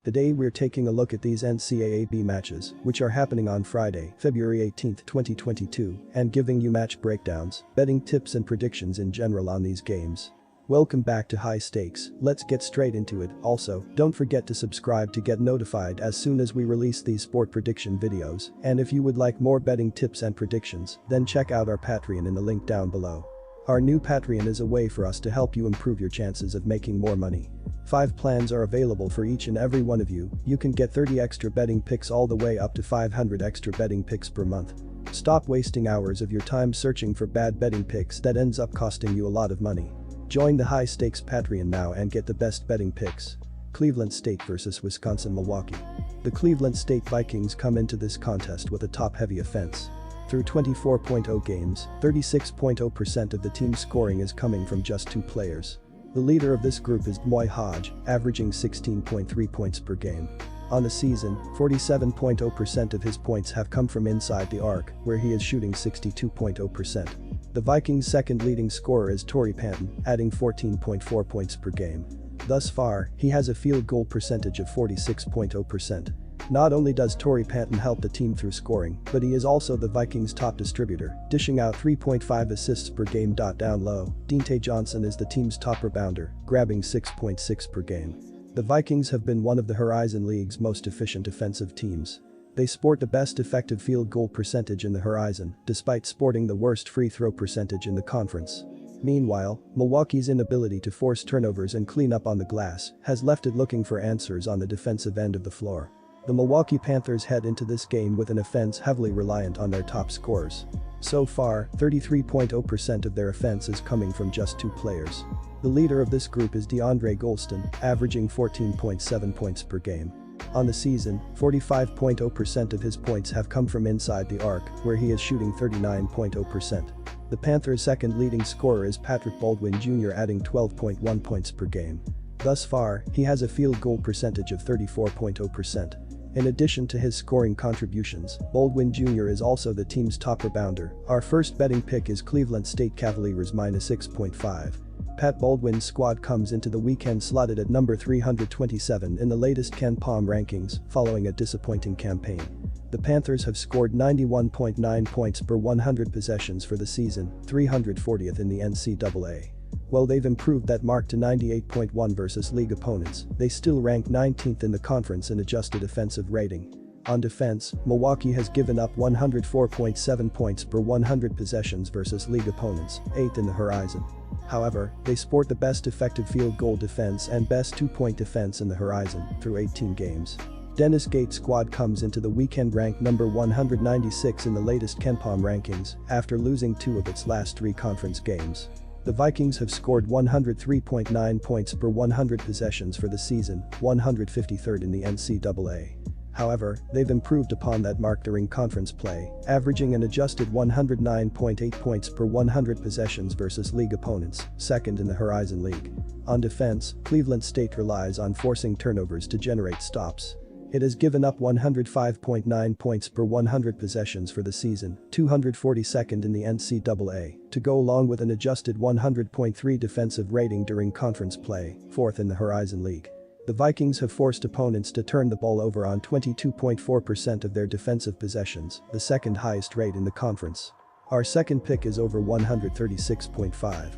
Today we're taking a look at these NCAAB matches, which are happening on Friday, February 18, 2022, and giving you match breakdowns, betting tips and predictions in general on these games. Welcome back to High Stakes, let's get straight into it. Also, don't forget to subscribe to get notified as soon as we release these sport prediction videos, and if you would like more betting tips and predictions, then check out our Patreon in the link down below. Our new Patreon is a way for us to help you improve your chances of making more money. 5 plans are available for each and every one of you. You can get 30 extra betting picks all the way up to 500 extra betting picks per month. Stop wasting hours of your time searching for bad betting picks that ends up costing you a lot of money. Join the High Stakes Patreon now and get the best betting picks. Cleveland State vs Wisconsin-Milwaukee. The Cleveland State Vikings come into this contest with a top-heavy offense. Through 24.0 games, 36.0% of the team's scoring is coming from just 2 players. The leader of this group is Hodge, averaging 16.3 points per game. On the season, 47.0% of his points have come from inside the arc, where he is shooting 62.0%. The Vikings' second leading scorer is Torrey Panton, adding 14.4 points per game. Thus far, he has a field goal percentage of 46.0%. Not only does Torrey Panton help the team through scoring, but he is also the Vikings' top distributor, dishing out 3.5 assists per game. Down low, Dante Johnson is the team's top rebounder, grabbing 6.6 per game. The Vikings have been one of the Horizon League's most efficient offensive teams. They sport the best effective field goal percentage in the Horizon, despite sporting the worst free throw percentage in the conference. Meanwhile, Milwaukee's inability to force turnovers and clean up on the glass has left it looking for answers on the defensive end of the floor. The Milwaukee Panthers head into this game with an offense heavily reliant on their top scorers. So far, 33.0% of their offense is coming from just 2 players. The leader of this group is DeAndre Golston, averaging 14.7 points per game. On the season, 45.0% of his points have come from inside the arc, where he is shooting 39.0%. The Panthers' second leading scorer is Patrick Baldwin Jr., adding 12.1 points per game. Thus far, he has a field goal percentage of 34.0%. In addition to his scoring contributions, Baldwin Jr. is also the team's top rebounder. Our first betting pick is Cleveland State Cavaliers -6.5. Pat Baldwin's squad comes into the weekend slotted at number 327 in the latest KenPom rankings, following a disappointing campaign. The Panthers have scored 91.9 points per 100 possessions for the season, 340th in the NCAA. While they've improved that mark to 98.1 versus league opponents, they still rank 19th in the conference in adjusted offensive rating. On defense, Milwaukee has given up 104.7 points per 100 possessions versus league opponents, 8th in the Horizon. However, they sport the best effective field goal defense and best 2-point defense in the Horizon through 18 games. Dennis Gates' squad comes into the weekend ranked number 196 in the latest KenPom rankings after losing 2 of its last 3 conference games. The Vikings have scored 103.9 points per 100 possessions for the season, 153rd in the NCAA. However, they've improved upon that mark during conference play, averaging an adjusted 109.8 points per 100 possessions versus league opponents, 2nd in the Horizon League. On defense, Cleveland State relies on forcing turnovers to generate stops. It has given up 105.9 points per 100 possessions for the season, 242nd in the NCAA, to go along with an adjusted 100.3 defensive rating during conference play, 4th in the Horizon League. The Vikings have forced opponents to turn the ball over on 22.4% of their defensive possessions, the 2nd highest rate in the conference. Our second pick is over 136.5.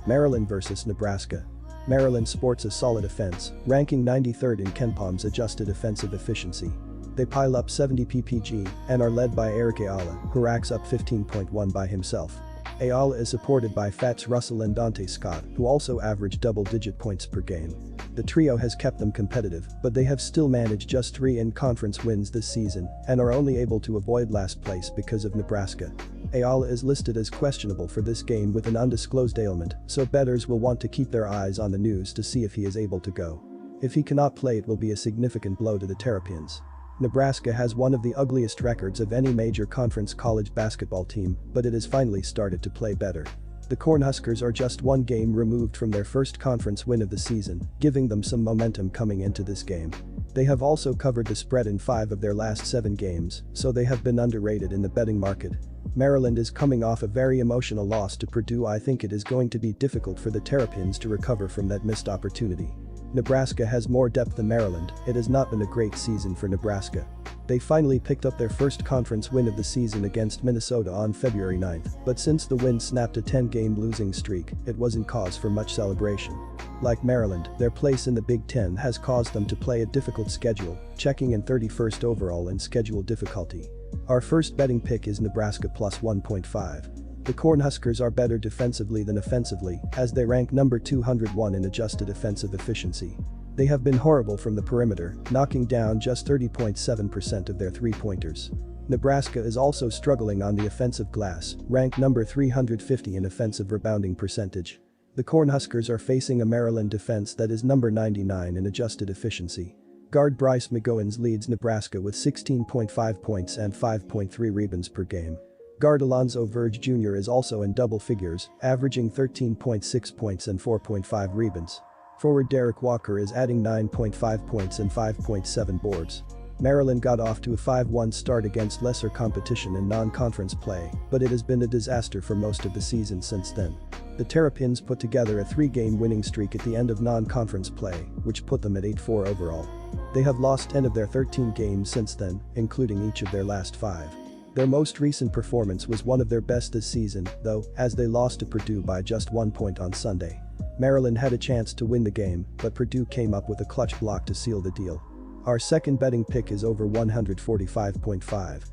Maryland vs Nebraska. Maryland sports a solid offense, ranking 93rd in KenPom's adjusted offensive efficiency. They pile up 70 ppg and are led by Eric Ayala, who racks up 15.1 by himself. Ayala is supported by Fats Russell and Dante Scott, who also average double-digit points per game. The trio has kept them competitive, but they have still managed just 3 in-conference wins this season and are only able to avoid last place because of Nebraska. Ayala is listed as questionable for this game with an undisclosed ailment, so bettors will want to keep their eyes on the news to see if he is able to go. If he cannot play, it will be a significant blow to the Terrapins. Nebraska has one of the ugliest records of any major conference college basketball team, but it has finally started to play better. The Cornhuskers are just 1 game removed from their first conference win of the season, giving them some momentum coming into this game. They have also covered the spread in 5 of their last 7 games, so they have been underrated in the betting market. Maryland is coming off a very emotional loss to Purdue. I think it is going to be difficult for the Terrapins to recover from that missed opportunity. Nebraska has more depth than Maryland. It has not been a great season for Nebraska. They finally picked up their first conference win of the season against Minnesota on February 9th, but since the win snapped a 10-game losing streak, it wasn't cause for much celebration. Like Maryland, their place in the Big Ten has caused them to play a difficult schedule, checking in 31st overall in schedule difficulty. Our first betting pick is Nebraska plus 1.5. The Cornhuskers are better defensively than offensively, as they rank number 201 in adjusted offensive efficiency. They have been horrible from the perimeter, knocking down just 30.7% of their three-pointers. Nebraska is also struggling on the offensive glass, ranked number 350 in offensive rebounding percentage. The Cornhuskers are facing a Maryland defense that is number 99 in adjusted efficiency. Guard Bryce McGoins leads Nebraska with 16.5 points and 5.3 rebounds per game. Guard Alonzo Verge Jr. is also in double figures, averaging 13.6 points and 4.5 rebounds. Forward Derek Walker is adding 9.5 points and 5.7 boards. Maryland got off to a 5-1 start against lesser competition in non-conference play, but it has been a disaster for most of the season since then. The Terrapins put together a 3-game winning streak at the end of non-conference play, which put them at 8-4 overall. They have lost 10 of their 13 games since then, including each of their last 5. Their most recent performance was one of their best this season, though, as they lost to Purdue by just 1 point on Sunday. Maryland had a chance to win the game, but Purdue came up with a clutch block to seal the deal. Our second betting pick is over 145.5.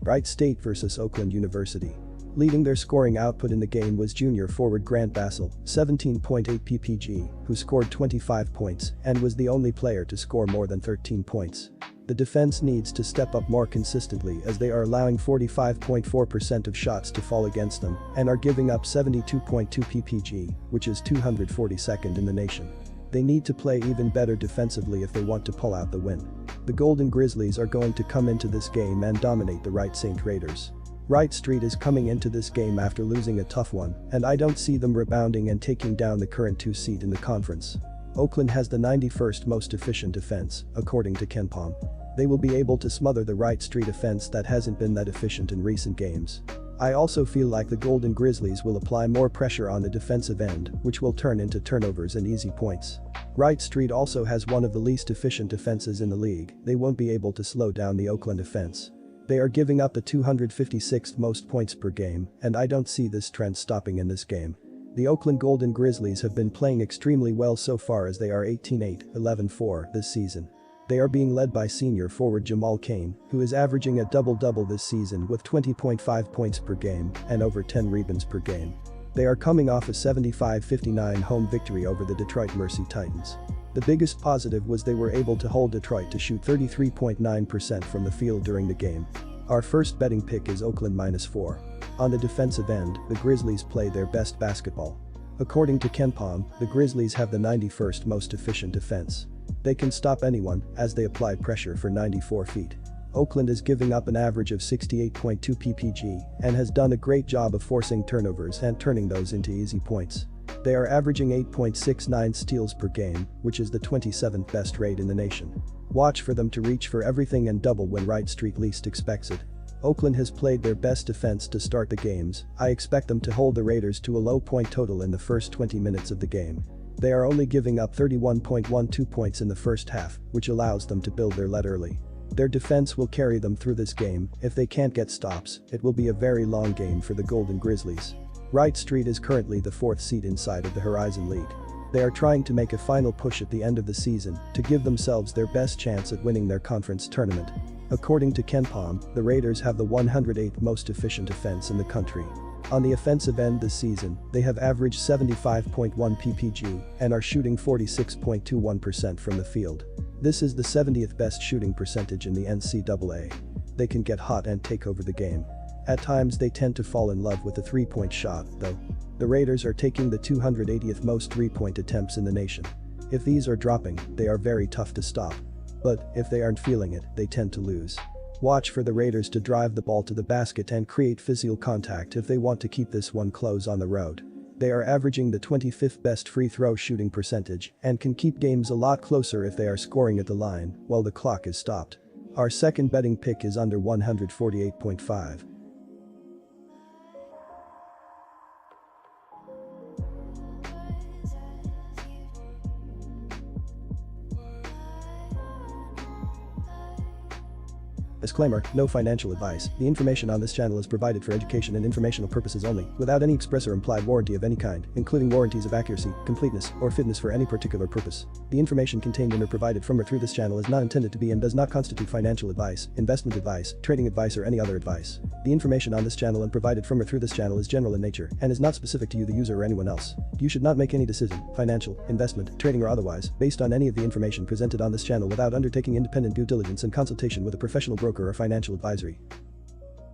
Wright State vs Oakland University. Leading their scoring output in the game was junior forward Grant Bassel, 17.8 ppg, who scored 25 points and was the only player to score more than 13 points. The defense needs to step up more consistently as they are allowing 45.4% of shots to fall against them and are giving up 72.2 ppg, which is 242nd in the nation. They need to play even better defensively if they want to pull out the win. The Golden Grizzlies are going to come into this game and dominate the Wright St. Raiders. Wright Street is coming into this game after losing a tough one, and I don't see them rebounding and taking down the current 2 seed in the conference. Oakland has the 91st most efficient defense, according to KenPom. They will be able to smother the Wright Street offense that hasn't been that efficient in recent games. I also feel like the Golden Grizzlies will apply more pressure on the defensive end, which will turn into turnovers and easy points. Wright Street also has one of the least efficient defenses in the league. They won't be able to slow down the Oakland offense. They are giving up the 256th most points per game, and I don't see this trend stopping in this game. The Oakland Golden Grizzlies have been playing extremely well so far as they are 18-8, 11-4 this season. They are being led by senior forward Jamal Cain, who is averaging a double-double this season with 20.5 points per game and over 10 rebounds per game. They are coming off a 75-59 home victory over the Detroit Mercy Titans. The biggest positive was they were able to hold Detroit to shoot 33.9% from the field during the game. Our first betting pick is Oakland -4. On the defensive end, the Grizzlies play their best basketball. According to KenPom, the Grizzlies have the 91st most efficient defense. They can stop anyone as they apply pressure for 94 feet. Oakland is giving up an average of 68.2 ppg and has done a great job of forcing turnovers and turning those into easy points. They are averaging 8.69 steals per game, which is the 27th best rate in the nation. Watch for them to reach for everything and double when Wright Street least expects it. Oakland has played their best defense to start the games. I expect them to hold the Raiders to a low point total in the first 20 minutes of the game. They are only giving up 31.12 points in the first half, which allows them to build their lead early. Their defense will carry them through this game. If they can't get stops, it will be a very long game for the Golden Grizzlies. Wright Street is currently the 4th seed inside of the Horizon League. They are trying to make a final push at the end of the season to give themselves their best chance at winning their conference tournament. According to KenPom, the Raiders have the 108th most efficient offense in the country. On the offensive end this season, they have averaged 75.1 ppg and are shooting 46.21% from the field. This is the 70th best shooting percentage in the NCAA. They can get hot and take over the game. At times they tend to fall in love with the three-point shot, though. The Raiders are taking the 280th most three-point attempts in the nation. If these are dropping, they are very tough to stop. But if they aren't feeling it, they tend to lose. Watch for the Raiders to drive the ball to the basket and create physical contact if they want to keep this one close on the road. They are averaging the 25th best free throw shooting percentage and can keep games a lot closer if they are scoring at the line while the clock is stopped. Our second betting pick is under 148.5. Disclaimer, no financial advice. The information on this channel is provided for education and informational purposes only, without any express or implied warranty of any kind, including warranties of accuracy, completeness, or fitness for any particular purpose. The information contained in or provided from or through this channel is not intended to be and does not constitute financial advice, investment advice, trading advice, or any other advice. The information on this channel and provided from or through this channel is general in nature and is not specific to you, the user, or anyone else. You should not make any decision, financial, investment, trading, or otherwise, based on any of the information presented on this channel without undertaking independent due diligence and consultation with a professional broker or financial advisory.